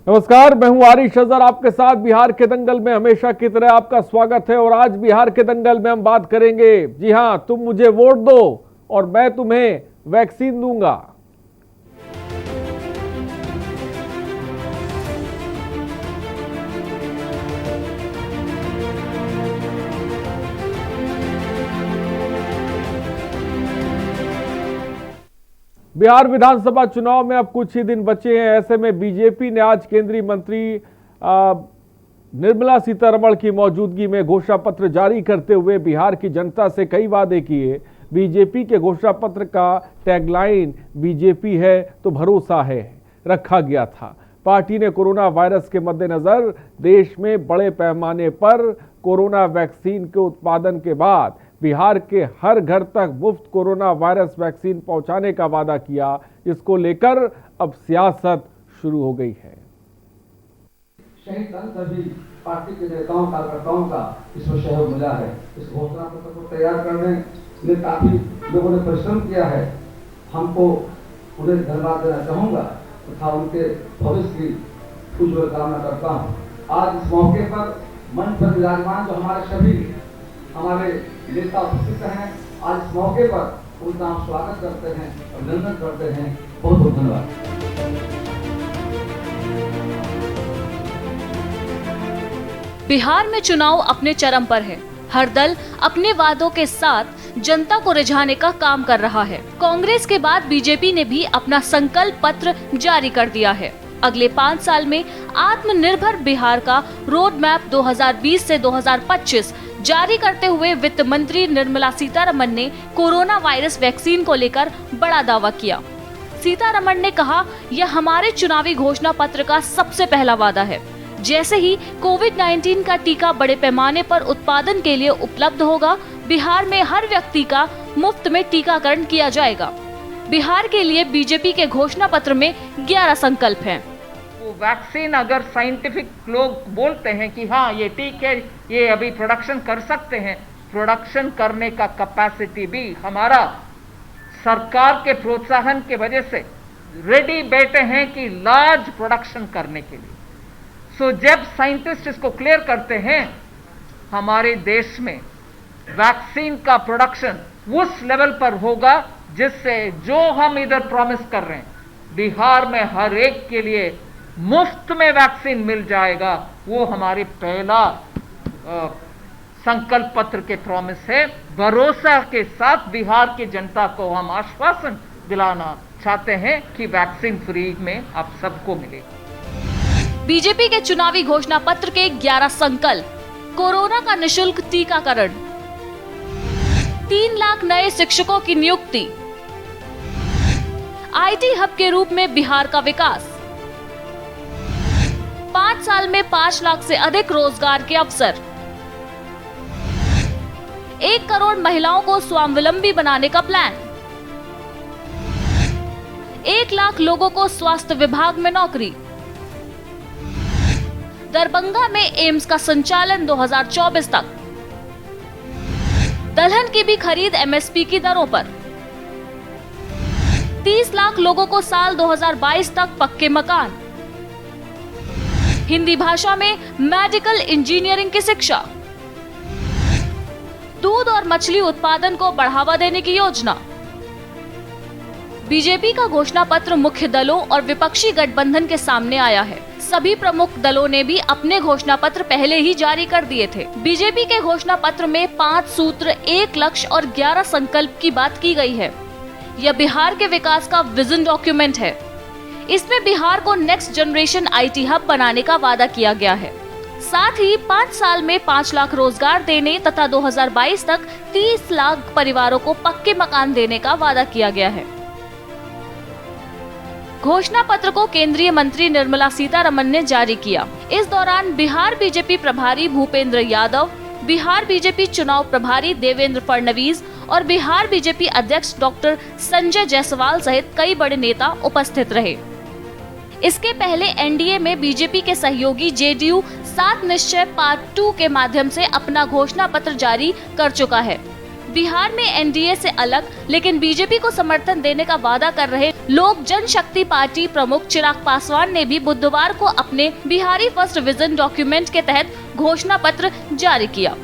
नमस्कार, मैं हूं आरिश अजहर आपके साथ। बिहार के दंगल में हमेशा की तरह आपका स्वागत है। और आज बिहार के दंगल में हम बात करेंगे, जी हां, तुम मुझे वोट दो और मैं तुम्हें वैक्सीन दूंगा। बिहार विधानसभा चुनाव में अब कुछ ही दिन बचे हैं। ऐसे में बीजेपी ने आज केंद्रीय मंत्री निर्मला सीतारमण की मौजूदगी में घोषणा पत्र जारी करते हुए बिहार की जनता से कई वादे किए। बीजेपी के घोषणा पत्र का टैगलाइन बीजेपी है तो भरोसा है रखा गया था। पार्टी ने कोरोना वायरस के मद्देनजर देश में बड़े पैमाने पर कोरोना वैक्सीन के उत्पादन के बाद बिहार के हर घर तक मुफ्त कोरोना वायरस वैक्सीन पहुंचाने का वादा किया, जिसको लेकर अब सियासत शुरू हो गई है। शहीद सभी पार्टी के नेताओं कार्यकर्ताओं का इसमें सहयोग मिला है। इस घोषणा पत्र को तैयार करने में काफी लोगों ने परिश्रम किया है। हमको उन्हें धन्यवाद देना चाहूंगा तथा उनके भविष्य की उज्ज्वल कामना करता हूँ। आज इस मौके पर मंच पर विराजमान जो हमारे नेता उपस्थित हैं, आज इस मौके पर उनका हम स्वागत करते हैं, अभिनंदन करते हैं। बहुत बहुत धन्यवाद। बिहार में चुनाव अपने चरम पर है। हर दल अपने वादों के साथ जनता को रिझाने का काम कर रहा है। कांग्रेस के बाद बीजेपी ने भी अपना संकल्प पत्र जारी कर दिया है। अगले 5 साल में आत्मनिर्भर बिहार का रोड मैप 2020 से 2025 जारी करते हुए वित्त मंत्री निर्मला सीतारमण ने कोरोना वायरस वैक्सीन को लेकर बड़ा दावा किया। सीतारमण ने कहा, यह हमारे चुनावी घोषणा पत्र का सबसे पहला वादा है। जैसे ही कोविड-19 का टीका बड़े पैमाने पर उत्पादन के लिए उपलब्ध होगा, बिहार में हर व्यक्ति का मुफ्त में टीकाकरण किया जाएगा। बिहार के लिए बीजेपी के घोषणा पत्र में 11 संकल्प हैं। वैक्सीन अगर साइंटिफिक लोग बोलते हैं कि हाँ ये ठीक है, ये अभी प्रोडक्शन कर सकते हैं, प्रोडक्शन करने का कैपेसिटी भी हमारा सरकार के प्रोत्साहन के वजह से रेडी बैठे हैं कि लार्ज प्रोडक्शन करने के लिए। सो जब साइंटिस्ट इसको क्लियर करते हैं, हमारे देश में वैक्सीन का प्रोडक्शन उस लेवल पर होगा जिससे जो हम इधर प्रॉमिस कर रहे हैं, बिहार में हर एक के लिए मुफ्त में वैक्सीन मिल जाएगा, वो हमारी पहला संकल्प पत्र के प्रॉमिस है। भरोसा के साथ बिहार की जनता को हम आश्वासन दिलाना चाहते हैं कि वैक्सीन फ्री में आप सबको मिलेगी। बीजेपी के चुनावी घोषणा पत्र के 11 संकल्प: कोरोना का निशुल्क टीकाकरण, 3 लाख नए शिक्षकों की नियुक्ति, आईटी हब के रूप में बिहार का विकास, 5 साल में 5 लाख से अधिक रोजगार के अवसर, 1 करोड़ महिलाओं को स्वावलंबी बनाने का प्लान, 1 लाख लोगों को स्वास्थ्य विभाग में नौकरी, दरभंगा में एम्स का संचालन 2024 तक, दलहन की भी खरीद एमएसपी की दरों पर, 30 लाख लोगों को साल 2022 तक पक्के मकान, हिंदी भाषा में मेडिकल इंजीनियरिंग की शिक्षा, दूध और मछली उत्पादन को बढ़ावा देने की योजना। बीजेपी का घोषणा पत्र मुख्य दलों और विपक्षी गठबंधन के सामने आया है। सभी प्रमुख दलों ने भी अपने घोषणा पत्र पहले ही जारी कर दिए थे। बीजेपी के घोषणा पत्र में 5 सूत्र, 1 लक्ष्य और 11 संकल्प की बात की गई है। यह बिहार के विकास का विजन डॉक्यूमेंट है। इसमें बिहार को नेक्स्ट जनरेशन आईटी हब बनाने का वादा किया गया है। साथ ही 5 साल में 5 लाख रोजगार देने तथा 2022 तक 30 लाख परिवारों को पक्के मकान देने का वादा किया गया है। घोषणा पत्र को केंद्रीय मंत्री निर्मला सीतारमण ने जारी किया। इस दौरान बिहार बीजेपी प्रभारी भूपेंद्र यादव, बिहार बीजेपी चुनाव प्रभारी देवेंद्र फडणवीस और बिहार बीजेपी अध्यक्ष डॉक्टर संजय जायसवाल सहित कई बड़े नेता उपस्थित रहे। इसके पहले एनडीए में बीजेपी के सहयोगी जेडीयू 7 निश्चय पार्ट 2 के माध्यम से अपना घोषणा पत्र जारी कर चुका है। बिहार में एनडीए से अलग लेकिन बीजेपी को समर्थन देने का वादा कर रहे लोक जनशक्ति पार्टी प्रमुख चिराग पासवान ने भी बुधवार को अपने बिहारी फर्स्ट विजन डॉक्यूमेंट के तहत घोषणा पत्र जारी किया।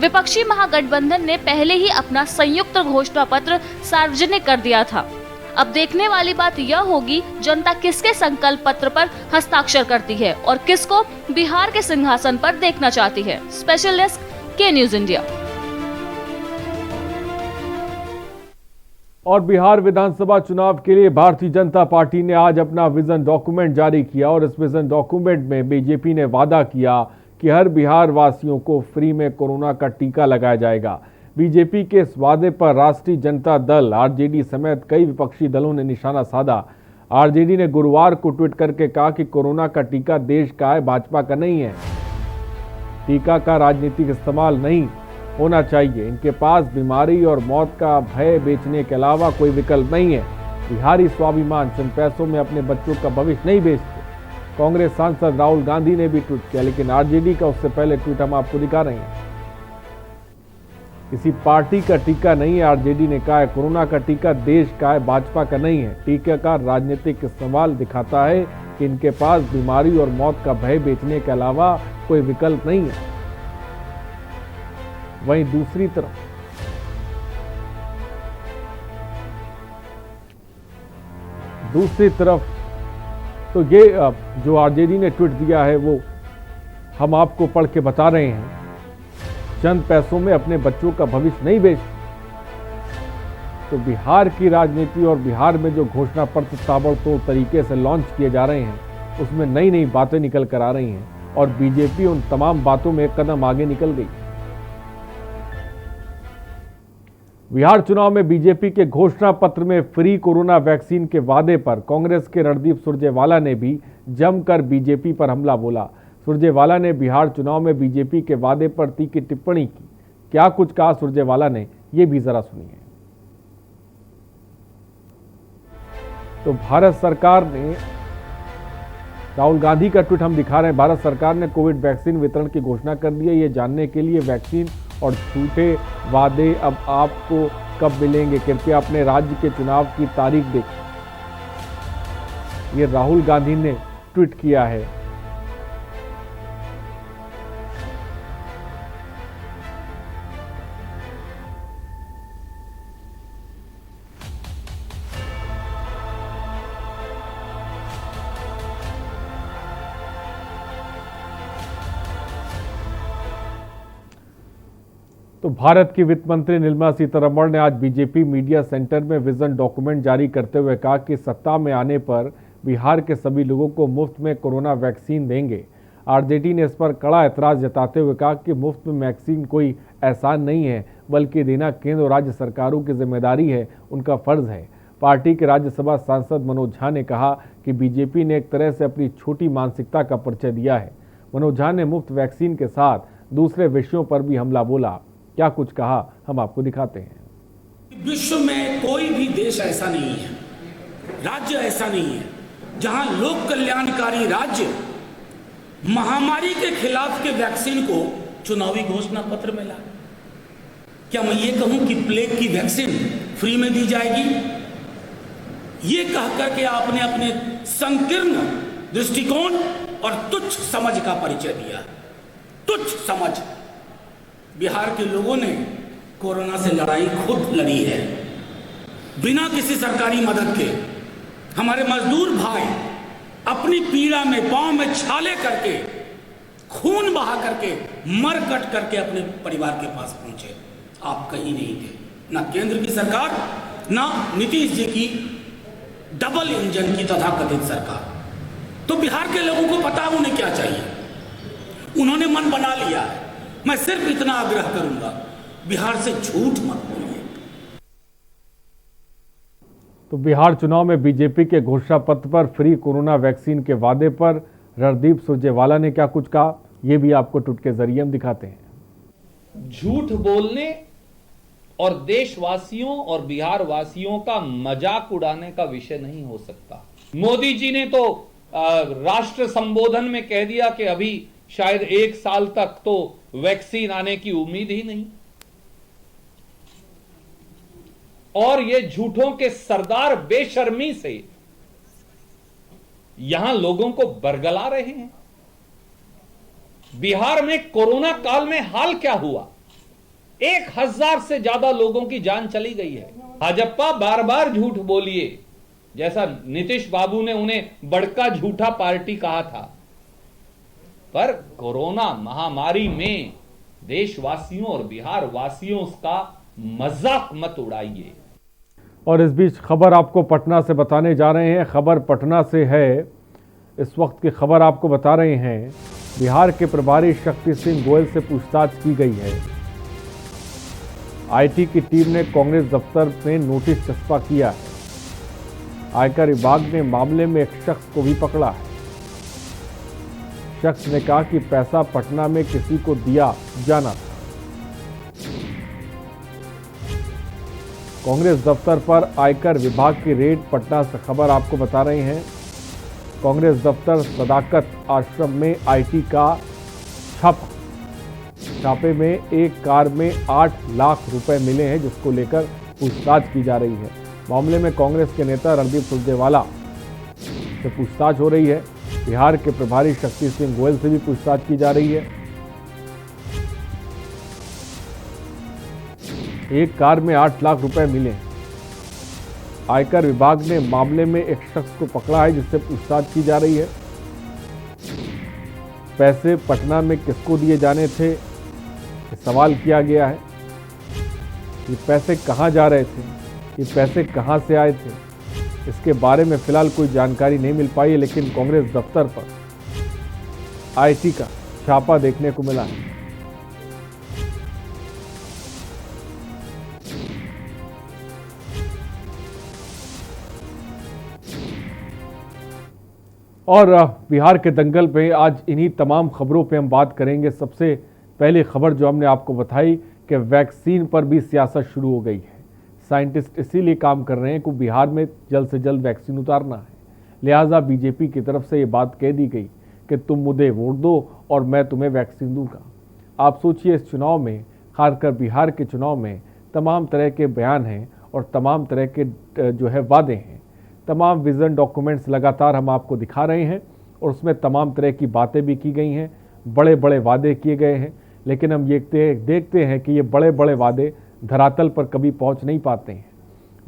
विपक्षी महागठबंधन ने पहले ही अपना संयुक्त घोषणा पत्र सार्वजनिक कर दिया था। अब देखने वाली बात यह होगी जनता किसके संकल्प पत्र पर हस्ताक्षर करती है और किसको बिहार के सिंहासन पर देखना चाहती है। स्पेशल डेस्क के न्यूज इंडिया। और बिहार विधानसभा चुनाव के लिए भारतीय जनता पार्टी ने आज अपना विजन डॉक्यूमेंट जारी किया और इस विजन डॉक्यूमेंट में बीजेपी ने वादा किया कि हर बिहार वासियों को फ्री में कोरोना का टीका लगाया जाएगा। बीजेपी के इस वादे पर राष्ट्रीय जनता दल आरजेडी समेत कई विपक्षी दलों ने निशाना साधा। आरजेडी ने गुरुवार को ट्वीट करके कहा कि कोरोना का टीका देश का है, भाजपा का नहीं है। टीका का राजनीतिक इस्तेमाल नहीं होना चाहिए। इनके पास बीमारी और मौत का भय बेचने के अलावा कोई विकल्प नहीं है। बिहारी स्वाभिमान चंद पैसों में अपने बच्चों का भविष्य नहीं बेचते। कांग्रेस सांसद राहुल गांधी ने भी ट्वीट किया, लेकिन आरजेडी का उससे पहले ट्वीट हम आपको दिखा रहे हैं। किसी पार्टी का टीका नहीं है, आरजेडी ने कहा है। कोरोना का टीका देश का है, भाजपा का नहीं है। टीके का राजनीतिक इस्तेमाल दिखाता है कि इनके पास बीमारी और मौत का भय बेचने के अलावा कोई विकल्प नहीं है। वहीं दूसरी तरफ तो ये जो आरजेडी ने ट्वीट दिया है वो हम आपको पढ़ के बता रहे हैं। चंद पैसों में अपने बच्चों का भविष्य नहीं बेच। तो बिहार की राजनीति और बिहार में जो घोषणा पत्र ताबड़तोड़ तरीके से लॉन्च किए जा रहे हैं उसमें नई नई बातें निकल कर आ रही हैं और बीजेपी उन तमाम बातों में एक कदम आगे निकल गई। बिहार चुनाव में बीजेपी के घोषणा पत्र में फ्री कोरोना वैक्सीन के वादे पर कांग्रेस के रणदीप सुरजेवाला ने भी जमकर बीजेपी पर हमला बोला। सुरजेवाला ने बिहार चुनाव में बीजेपी के वादे पर तीखी टिप्पणी की। क्या कुछ कहा सुरजेवाला ने, ये भी जरा सुनिए। तो भारत सरकार ने, राहुल गांधी का ट्वीट हम दिखा रहे हैं। भारत सरकार ने कोविड वैक्सीन वितरण की घोषणा कर दी है। ये जानने के लिए वैक्सीन और झूठे वादे अब आपको कब मिलेंगे, कृपया अपने राज्य के चुनाव की तारीख देखें। ये राहुल गांधी ने ट्वीट किया है। तो भारत की वित्त मंत्री निर्मला सीतारमण ने आज बीजेपी मीडिया सेंटर में विजन डॉक्यूमेंट जारी करते हुए कहा कि सत्ता में आने पर बिहार के सभी लोगों को मुफ्त में कोरोना वैक्सीन देंगे। आरजेडी ने इस पर कड़ा एतराज जताते हुए कहा कि मुफ्त में वैक्सीन कोई एहसान नहीं है, बल्कि देना केंद्र और राज्य सरकारों की जिम्मेदारी है, उनका फर्ज है। पार्टी के राज्यसभा सांसद मनोज झा ने कहा कि बीजेपी ने एक तरह से अपनी छोटी मानसिकता का परिचय दिया है। मनोज झा ने मुफ्त वैक्सीन के साथ दूसरे विषयों पर भी हमला बोला। क्या कुछ कहा हम आपको दिखाते हैं। विश्व में कोई भी देश ऐसा नहीं है, राज्य ऐसा नहीं है, जहां लोक कल्याणकारी राज्य महामारी के खिलाफ के वैक्सीन को चुनावी घोषणा पत्र में ला। क्या मैं ये कहूं कि प्लेग की वैक्सीन फ्री में दी जाएगी? ये कह करके आपने अपने संकीर्ण दृष्टिकोण और तुच्छ समझ का परिचय दिया। तुच्छ समझ। बिहार के लोगों ने कोरोना से लड़ाई खुद लड़ी है, बिना किसी सरकारी मदद के। हमारे मजदूर भाई अपनी पीड़ा में पांव में छाले करके, खून बहा करके, मर कट करके अपने परिवार के पास पहुंचे। आप कहीं नहीं थे, ना केंद्र की सरकार, ना नीतीश जी की डबल इंजन की तथाकथित सरकार। तो बिहार के लोगों को पता उन्हें क्या चाहिए, उन्होंने मन बना लिया है। मैं सिर्फ इतना आग्रह करूंगा, बिहार से झूठ मत बोलिए। तो बिहार चुनाव में बीजेपी के घोषणा पत्र पर फ्री कोरोना वैक्सीन के वादे पर रणदीप सुरजेवाला ने क्या कुछ कहा, यह भी आपको ट्वीट के जरिए हम दिखाते हैं। झूठ बोलने और देशवासियों और बिहार वासियों का मजाक उड़ाने का विषय नहीं हो सकता। मोदी जी ने तो राष्ट्र संबोधन में कह दिया कि अभी शायद 1 साल तक तो वैक्सीन आने की उम्मीद ही नहीं। और ये झूठों के सरदार बेशर्मी से यहां लोगों को बरगला रहे हैं। बिहार में कोरोना काल में हाल क्या हुआ? 1000 से ज्यादा लोगों की जान चली गई है। भाजपा बार बार झूठ बोलिए, जैसा नीतीश बाबू ने उन्हें बड़का झूठा पार्टी कहा था, पर कोरोना महामारी में देशवासियों और बिहार वासियों का मजाक मत उड़ाइए। और इस बीच खबर आपको पटना से बताने जा रहे हैं। खबर पटना से है। इस वक्त की खबर आपको बता रहे हैं, बिहार के प्रभारी शक्ति सिंह गोयल से पूछताछ की गई है। आईटी की टीम ने कांग्रेस दफ्तर में नोटिस चस्पा किया है। आयकर विभाग ने मामले में एक शख्स को भी पकड़ा है। शख्स ने कहा कि पैसा पटना में किसी को दिया जाना था। कांग्रेस दफ्तर पर आयकर विभाग की रेड, पटना से खबर आपको बता रहे हैं। कांग्रेस दफ्तर सदाकत आश्रम में आईटी का छापे में एक कार में 8 लाख रुपए मिले हैं, जिसको लेकर पूछताछ की जा रही है। मामले में कांग्रेस के नेता रणदीप सुरजेवाला से पूछताछ हो रही है। बिहार के प्रभारी शक्ति सिंह गोयल से भी पूछताछ की जा रही है। एक कार में 8 लाख रुपए मिले। आयकर विभाग ने मामले में एक शख्स को पकड़ा है, जिससे पूछताछ की जा रही है। पैसे पटना में किसको दिए जाने थे, ये सवाल किया गया है। ये पैसे कहां जा रहे थे, ये पैसे कहां से आए थे, इसके बारे में फिलहाल कोई जानकारी नहीं मिल पाई है। लेकिन कांग्रेस दफ्तर पर आईटी का छापा देखने को मिला है। और बिहार के दंगल पे आज इन्हीं तमाम खबरों पे हम बात करेंगे। सबसे पहली खबर जो हमने आपको बताई कि वैक्सीन पर भी सियासत शुरू हो गई है। साइंटिस्ट इसीलिए काम कर रहे हैं कि बिहार में जल्द से जल्द वैक्सीन उतारना है। लिहाजा बीजेपी की तरफ से ये बात कह दी गई कि तुम मुझे वोट दो और मैं तुम्हें वैक्सीन दूंगा। आप सोचिए, इस चुनाव में, खासकर बिहार के चुनाव में तमाम तरह के बयान हैं और तमाम तरह के जो है वादे हैं। तमाम विजन डॉक्यूमेंट्स लगातार हम आपको दिखा रहे हैं और उसमें तमाम तरह की बातें भी की गई हैं, बड़े बड़े वादे किए गए हैं। लेकिन हम देखते हैं कि ये बड़े बड़े वादे धरातल पर कभी पहुंच नहीं पाते हैं।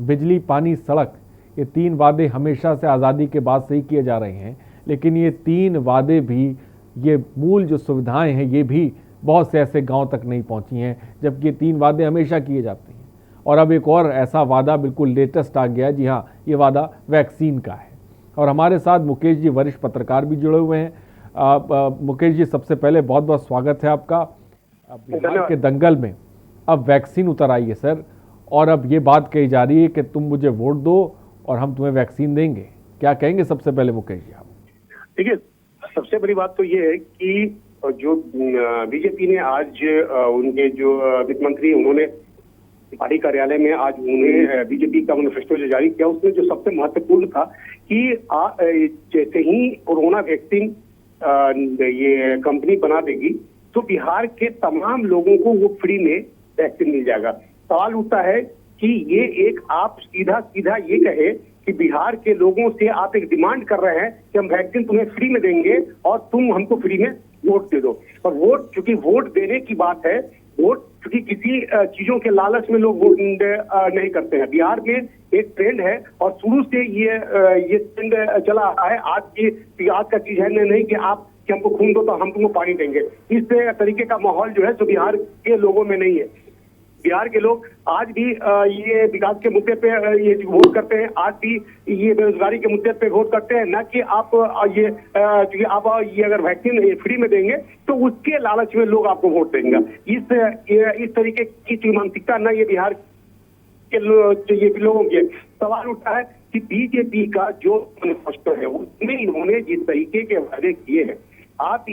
बिजली, पानी, सड़क, ये 3 वादे हमेशा से आज़ादी के बाद से ही किए जा रहे हैं। लेकिन ये 3 वादे भी, ये मूल जो सुविधाएं हैं, ये भी बहुत से ऐसे गांव तक नहीं पहुंची हैं, जबकि ये 3 वादे हमेशा किए जाते हैं। और अब एक और ऐसा वादा बिल्कुल लेटेस्ट आ गया। जी हाँ, ये वादा वैक्सीन का है। और हमारे साथ मुकेश जी, वरिष्ठ पत्रकार, भी जुड़े हुए हैं। मुकेश जी, सबसे पहले बहुत बहुत स्वागत है आपका। बिहार के दंगल में अब वैक्सीन उतर आई है सर, और अब ये बात कही जा रही है कि तुम मुझे वोट दो और हम तुम्हें वैक्सीन देंगे। क्या कहेंगे सबसे पहले मुकेश जी आप? देखिए, सबसे बड़ी बात तो ये है कि जो बीजेपी ने आज उनके जो वित्त मंत्री, उन्होंने पार्टी कार्यालय में आज उन्हें बीजेपी का मैनिफेस्टो जो जारी किया, उसमें जो सबसे महत्वपूर्ण था कि जैसे ही कोरोना वैक्सीन ये कंपनी बना देगी तो बिहार के तमाम लोगों को वो फ्री में वैक्सीन मिल जाएगा। सवाल उठता है कि ये एक, आप सीधा सीधा ये कहे कि बिहार के लोगों से आप एक डिमांड कर रहे हैं कि हम वैक्सीन तुम्हें फ्री में देंगे और तुम हमको फ्री में वोट दे दो। और वोट, चूंकि वोट देने की बात है, वोट क्योंकि किसी चीजों के लालच में लोग वोट नहीं करते हैं। बिहार में एक ट्रेंड है और शुरू से ये ट्रेंड चला आ है। आज का चीज है नहीं कि आप कि हमको खून दो तो हम तुमको पानी देंगे। इस तरीके का माहौल जो है जो बिहार के लोगों में नहीं है। बिहार के लोग आज भी ये विकास के मुद्दे पे ये वोट करते हैं, आज भी ये बेरोजगारी के मुद्दे पे वोट करते हैं। न कि आप क्योंकि आप ये अगर वैक्सीन फ्री में देंगे तो उसके लालच में लोग आपको वोट देंगे। इस तरीके की मानसिकता न ये बिहार के लोगों के। सवाल उठता है कि बीजेपी का जो मैनिफेस्टो है उसमें इन्होंने जिस तरीके के वादे किए हैं, आप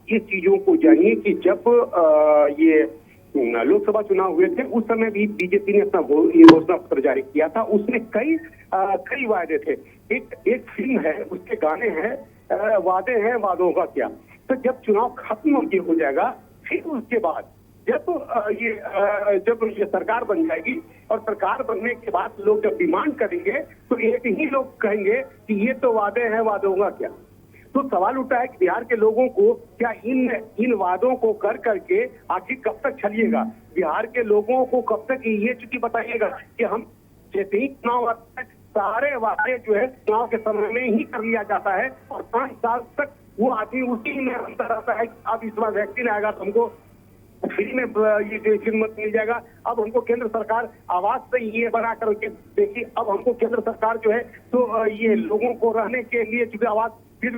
इस चीजों को जानिए कि जब ये लोकसभा चुनाव हुए थे उस समय भी बीजेपी ने अपना ये घोषणा पत्र जारी किया था। उसमें कई वादे थे। एक फिल्म है, उसके गाने हैं, वादे हैं वादों का क्या। तो जब चुनाव खत्म हो जाएगा फिर उसके बाद जब ये सरकार बन जाएगी और सरकार बनने के बाद लोग जब डिमांड करेंगे तो एक ही लोग कहेंगे कि ये तो वादे हैं, वादे होगा क्या। तो सवाल उठा है कि बिहार के लोगों को क्या इन वादों को कर करके आखिर कब तक चलिएगा। बिहार के लोगों को कब तक ये चुकी बताइएगा कि हम जैसे ही चुनाव आता है सारे वादे जो है चुनाव के समय में ही कर लिया जाता है और 5 साल तक वो आदमी उसी में रहता रहता है। अब इस बार वैक्सीन आएगा तो हमको फ्री में ये खिदमत मिल जाएगा। अब हमको केंद्र सरकार आवास से ये बना करके देखिए, अब हमको केंद्र सरकार जो है तो ये लोगों को रहने के लिए चूंकि आवास फिर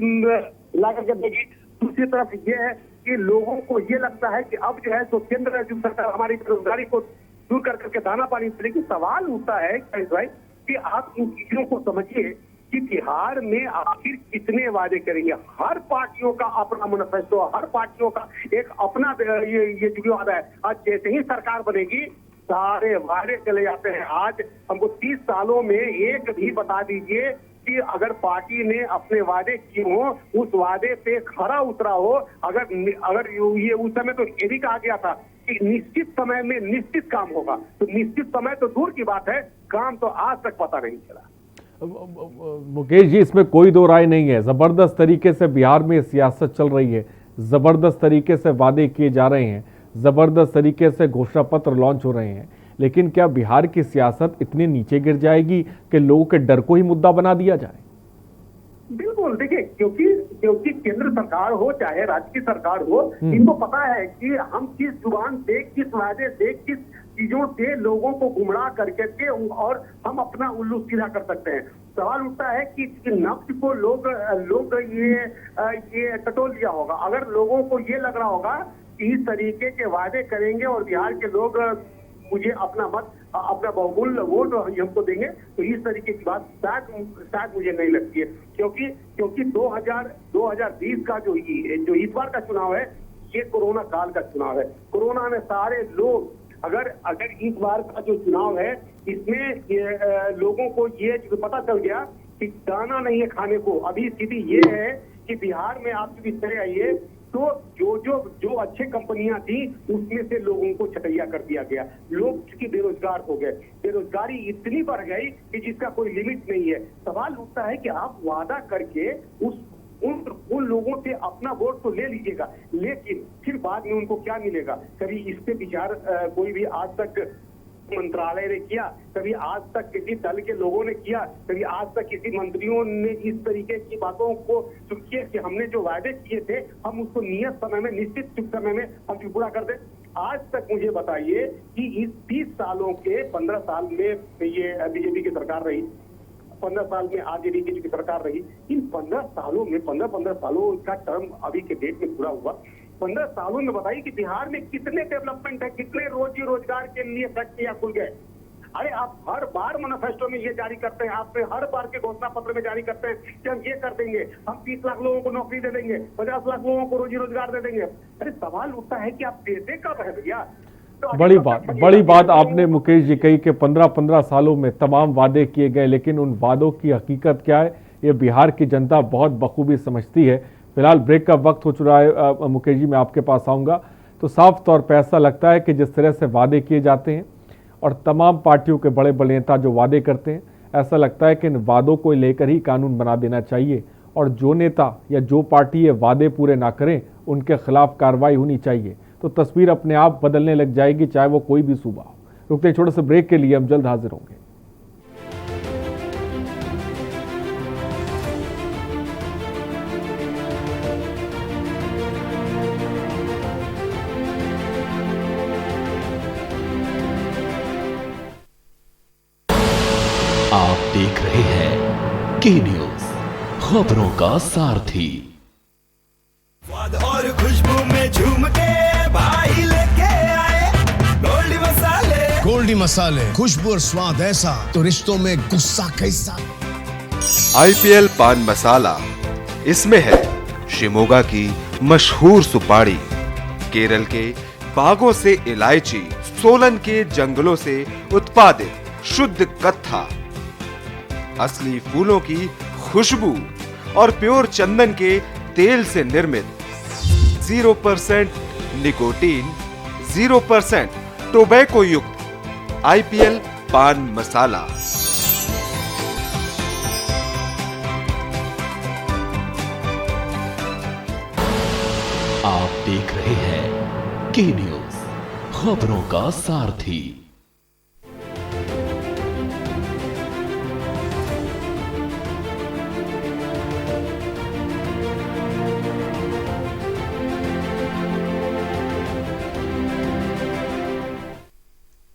ला करके देगी। दूसरी तरफ ये है कि लोगों को ये लगता है कि अब जो है तो केंद्र जो सरकार हमारी बेरोजगारी को दूर कर करके दाना पानी देगी। सवाल उठता है भाई कि आप इन चीजों को समझिए कि बिहार में आखिर कितने वादे करेंगे। हर पार्टियों का अपना मैनिफेस्टो, हर पार्टियों का एक अपना ये जो वादा है। आज जैसे ही सरकार बनेगी सारे वादे चले जाते हैं। आज हमको 30 सालों में एक भी बता दीजिए कि अगर पार्टी ने अपने वादे किए हो, उस वादे पे खरा उतरा हो। अगर ये उस समय तो ये भी कहा गया था कि निश्चित समय में निश्चित काम होगा, तो निश्चित समय तो दूर की बात है, काम तो आज तक पता नहीं चला। मुकेश जी, इसमें कोई दो राय नहीं है। जबरदस्त तरीके से बिहार में सियासत चल रही है, जबरदस्त तरीके से वादे किए जा रहे हैं, जबरदस्त तरीके से घोषणा पत्र लॉन्च हो रहे हैं, लेकिन क्या बिहार की सियासत इतने नीचे गिर जाएगी कि लोगों के डर को ही मुद्दा बना दिया जाए? बिल्कुल, देखिए क्योंकि केंद्र सरकार हो चाहे राज्य की सरकार हो, इनको पता है कि हम किस जुबान से, किस वादे से, किस चीजों से लोगों को गुमराह करके और हम अपना उल्लू सीधा कर सकते हैं। सवाल उठता है कि नब्ज को लोग ये टटोल दिया होगा। अगर लोगों को ये लग रहा होगा कि इस तरीके के वादे करेंगे और बिहार के लोग मुझे अपना मत, अपना बहुमूल्य वोट हमको देंगे, तो इस तरीके की बात शायद मुझे नहीं लगती है। क्योंकि 2020 का जो इस बार का चुनाव है, ये कोरोना काल का चुनाव है। कोरोना में सारे लोग अगर इस बार का जो चुनाव है इसमें लोगों को ये पता चल गया कि दाना नहीं है खाने को। अभी स्थिति ये है कि बिहार में आप भी चले आइए तो जो अच्छे कंपनियां थी उसमें से लोगों को छटैया कर दिया गया। लोग चूंकि बेरोजगार हो गए, बेरोजगारी इतनी बढ़ गई कि जिसका कोई लिमिट नहीं है। सवाल उठता है कि आप वादा करके उन लोगों से अपना वोट तो ले लीजिएगा, लेकिन फिर बाद में उनको क्या मिलेगा? कभी इस पे विचार कोई भी आज तक मंत्रालय ने किया, कभी आज तक किसी दल के लोगों ने किया, कभी आज तक किसी मंत्रियों ने इस तरीके की बातों को चुकी कि हमने जो वादे किए थे हम उसको नियत समय में, निश्चित समय में हम पूरा कर दें। आज तक मुझे बताइए कि इस 30 सालों के 15 साल में ये बीजेपी की सरकार रही, 15 साल में आरजेडी की सरकार रही। इन 15 सालों में 15 सालों का टर्म अभी के डेट में पूरा हुआ। 15 सालों में बताइए कि बिहार में कितने डेवलपमेंट है, कितने रोजी रोजगार के लिए फैक्ट्रियां खुल गए। अरे आप हर बार मैनिफेस्टो में ये जारी करते हैं, आप हर बार के घोषणा पत्र में जारी करते हैं कि हम ये कर देंगे, हम 30 लाख लोगों को नौकरी दे देंगे, 50 लाख लोगों को रोजी रोजगार दे देंगे। अरे सवाल उठता है कि आप देते कब है भैया? बड़ी बात आपने मुकेश जी कही कि 15 सालों में तमाम वादे किए गए, लेकिन उन वादों की हकीकत क्या है ये बिहार की जनता बहुत बखूबी समझती है। फिलहाल ब्रेक का वक्त हो चुका है। मुकेश जी, मैं आपके पास आऊँगा। तो साफ तौर पर ऐसा लगता है कि जिस तरह से वादे किए जाते हैं और तमाम पार्टियों के बड़े बड़े नेता जो वादे करते हैं, ऐसा लगता है कि इन वादों को लेकर ही कानून बना देना चाहिए और जो नेता या जो पार्टी ये वादे पूरे ना करें उनके खिलाफ कार्रवाई होनी चाहिए। तो तस्वीर अपने आप बदलने लग जाएगी, चाहे वो कोई भी सूबा हो। रुकते छोटे से ब्रेक के लिए, हम जल्द हाजिर होंगे। आप देख रहे हैं के न्यूज, खबरों का सारथी। स्वाद और खुशबू में झूम के भाई लेके आए गोल्डी मसाले। गोल्डी मसाले, खुशबू और स्वाद ऐसा तो रिश्तों में गुस्सा कैसा। IPL पान मसाला, इसमें है शिमोगा की मशहूर सुपारी, केरल के बागों से इलायची, सोलन के जंगलों से उत्पादित शुद्ध कत्था, असली फूलों की खुशबू और प्योर चंदन के तेल से निर्मित 0% निकोटीन, 0% टोबैको युक्त IPL पान मसाला। आप देख रहे हैं के न्यूज, खबरों का सारथी।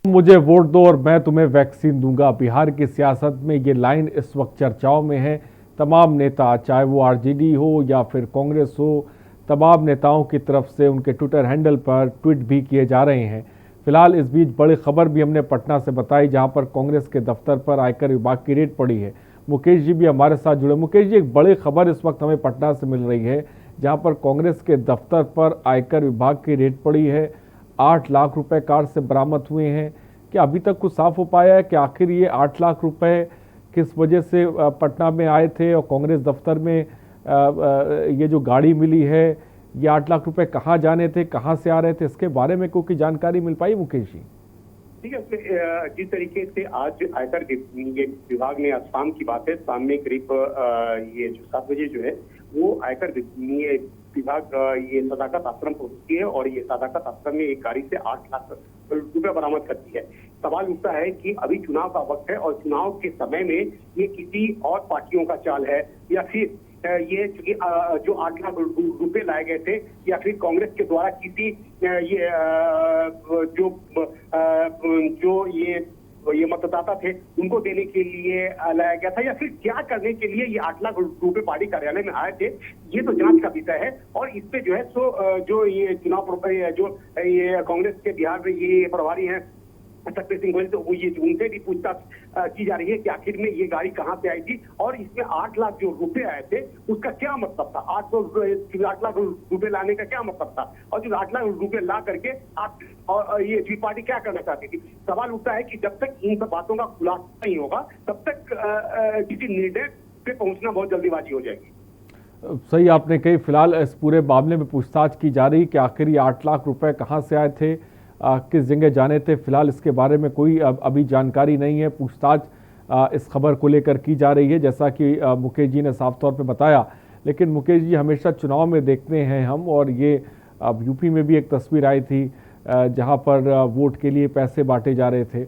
मुझे वोट दो और मैं तुम्हें वैक्सीन दूंगा। बिहार की सियासत में ये लाइन इस वक्त चर्चाओं में है। तमाम नेता, चाहे वो आरजेडी हो या फिर कांग्रेस हो, तमाम नेताओं की तरफ से उनके ट्विटर हैंडल पर ट्वीट भी किए जा रहे हैं। फिलहाल इस बीच बड़ी खबर भी हमने पटना से बताई, जहां पर कांग्रेस के दफ्तर पर आयकर विभाग की रेड पड़ी है। मुकेश जी भी हमारे साथ जुड़े। मुकेश जी, एक बड़ी खबर इस वक्त हमें पटना से मिल रही है, जहां पर कांग्रेस के दफ्तर पर आयकर विभाग की रेड पड़ी है। 8 लाख रुपए कार से बरामद हुए हैं। क्या अभी तक कुछ साफ हो पाया है कि आखिर ये 8 लाख रुपए किस वजह से पटना में आए थे, और कांग्रेस दफ्तर में ये जो गाड़ी मिली है, ये 8 लाख रुपए कहाँ जाने थे, कहाँ से आ रहे थे, इसके बारे में कोई जानकारी मिल पाई मुकेश जी? ठीक है, जिस तरीके से आज आयकर विभाग ने, आज शाम की बात है, शाम में करीब ये जो 7 बजे जो है वो आयकर विभाग ये सदाकत आश्रम पहुंचती है और ये सदाकत आश्रम में एक गाड़ी से 8 लाख रुपए बरामद करती है। सवाल उठता है कि अभी चुनाव का वक्त है और चुनाव के समय में ये किसी और पार्टियों का चाल है या फिर ये जो 8 लाख रुपए लाए गए थे या फिर कांग्रेस के द्वारा किसी ये जो ये मतदाता थे उनको देने के लिए लाया गया था, या फिर क्या करने के लिए ये 8 लाख रुपए पार्टी कार्यालय में आए थे, ये तो जांच का विषय है। और इस पे जो है जो ये चुनाव जो ये कांग्रेस के बिहार में ये प्रभारी हैं सत्यपाल सिंह गोयल, तो वो ये उनसे भी पूछताछ की जा रही है कि आखिर में ये गाड़ी कहाँ से आई थी और इसमें 8 लाख जो रुपए आए थे उसका क्या मतलब था, 8 लाख रुपए लाने का क्या मतलब था, और जो 8 लाख रुपए ला करके आप और ये जी पार्टी क्या करना चाहती थी। सवाल उठता है कि जब तक इन सब बातों का खुलासा नहीं होगा तब तक किसी निर्णय पे पहुंचना बहुत जल्दीबाजी हो जाएगी। सही आपने कही। फिलहाल इस पूरे मामले में पूछताछ की जा रही कि आखिर ये 8 लाख रुपए कहाँ से आए थे, किस जगह जाने थे। फिलहाल इसके बारे में कोई अभी जानकारी नहीं है। पूछताछ इस खबर को लेकर की जा रही है, जैसा कि मुकेश जी ने साफ तौर पे बताया। लेकिन मुकेश जी, हमेशा चुनाव में देखते हैं हम, और ये अब यूपी में भी एक तस्वीर आई थी जहां पर वोट के लिए पैसे बांटे जा रहे थे,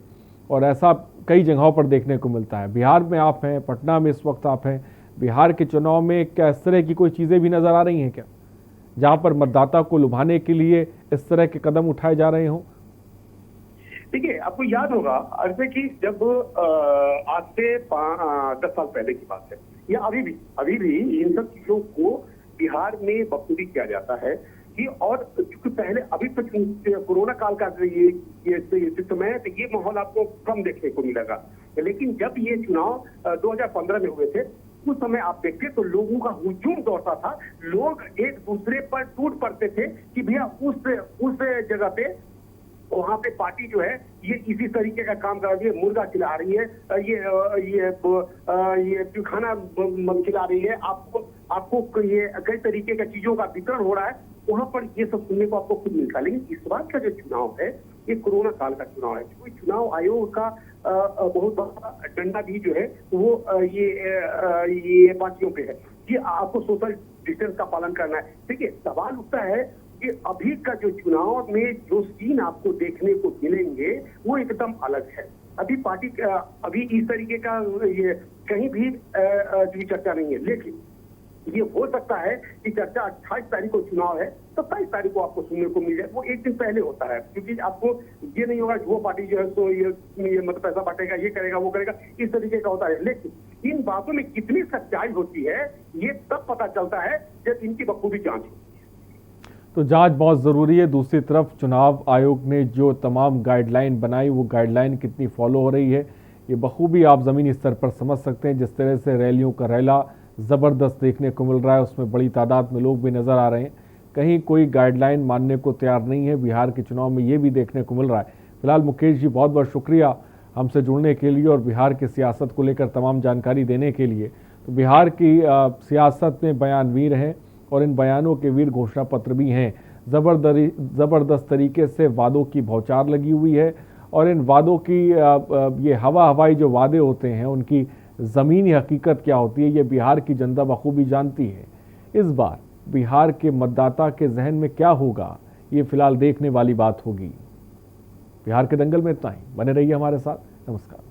और ऐसा कई जगहों पर देखने को मिलता है। बिहार में आप हैं, पटना में इस वक्त आप हैं, बिहार के चुनाव में क्या इस तरह की कोई चीज़ें भी नज़र आ रही हैं क्या, जहां पर मतदाता को लुभाने के लिए इस तरह के कदम उठाए जा रहे हों? देखिए, आपको याद होगा अर्जे की जब आज से 10 साल पहले की बात है, या अभी भी इन सब चीजों को बिहार में बखूबी किया जाता है कि, और क्योंकि पहले अभी तक कोरोना काल का ये समय है, तो ये माहौल आपको कम देखने को मिलेगा। लेकिन जब ये चुनाव 2015 में हुए थे, उस समय आप देखते तो लोगों का हुजूम दौड़ता था, लोग एक दूसरे पर टूट पड़ते थे कि भैया उस जगह पे वहां पे पार्टी जो है ये इसी तरीके का काम कर रही है, मुर्गा खिला रही है, ये खाना खिला रही है, आपको ये कई तरीके का चीजों का वितरण हो रहा है, वहां पर ये सब सुनने को आपको खुद मिलता है। लेकिन इस बार का जो चुनाव है ये कोरोना काल का चुनाव है, क्योंकि चुनाव आयोग का बहुत बड़ा डंडा भी जो है वो ये पार्टियों पे है कि आपको सोशल डिस्टेंस का पालन करना है। देखिए, सवाल उठता है कि अभी का जो चुनाव में जो सीन आपको देखने को मिलेंगे वो एकदम अलग है। अभी इस तरीके का ये कहीं भी चर्चा नहीं है, लेकिन ये हो सकता है कि चर्चा 28 तारीख को चुनाव है, 27 तारीख को आपको सुनने को मिल जाए। वो एक दिन पहले होता है, क्योंकि आपको ये नहीं होगा कि वो पार्टी जो है तो ये मतलब पैसा बांटेगा, ये करेगा, वो करेगा, इस तरीके का होता है। लेकिन इन बातों में कितनी सच्चाई होती है ये तब पता चलता है जब इनकी बखूबी जांच होती है। तो जांच बहुत ज़रूरी है। दूसरी तरफ चुनाव आयोग ने जो तमाम गाइडलाइन बनाई, वो गाइडलाइन कितनी फॉलो हो रही है ये बखूबी आप ज़मीनी स्तर पर समझ सकते हैं। जिस तरह से रैलियों का रैला ज़बरदस्त देखने को मिल रहा है, उसमें बड़ी तादाद में लोग भी नज़र आ रहे हैं। कहीं कोई गाइडलाइन मानने को तैयार नहीं है। बिहार के चुनाव में ये भी देखने को मिल रहा है। फिलहाल मुकेश जी, बहुत बहुत शुक्रिया हमसे जुड़ने के लिए और बिहार की सियासत को लेकर तमाम जानकारी देने के लिए। तो बिहार की सियासत में बयानवीर हैं और इन बयानों के वीर घोषणा पत्र भी हैं। ज़बरदस्त तरीके से वादों की बौछार लगी हुई है और इन वादों की ये हवाई जो वादे होते हैं उनकी ज़मीनी हकीकत क्या होती है ये बिहार की जनता बखूबी जानती है। इस बार बिहार के मतदाता के जहन में क्या होगा ये फिलहाल देखने वाली बात होगी। बिहार के दंगल में इतना ही, बने रहिए हमारे साथ। नमस्कार।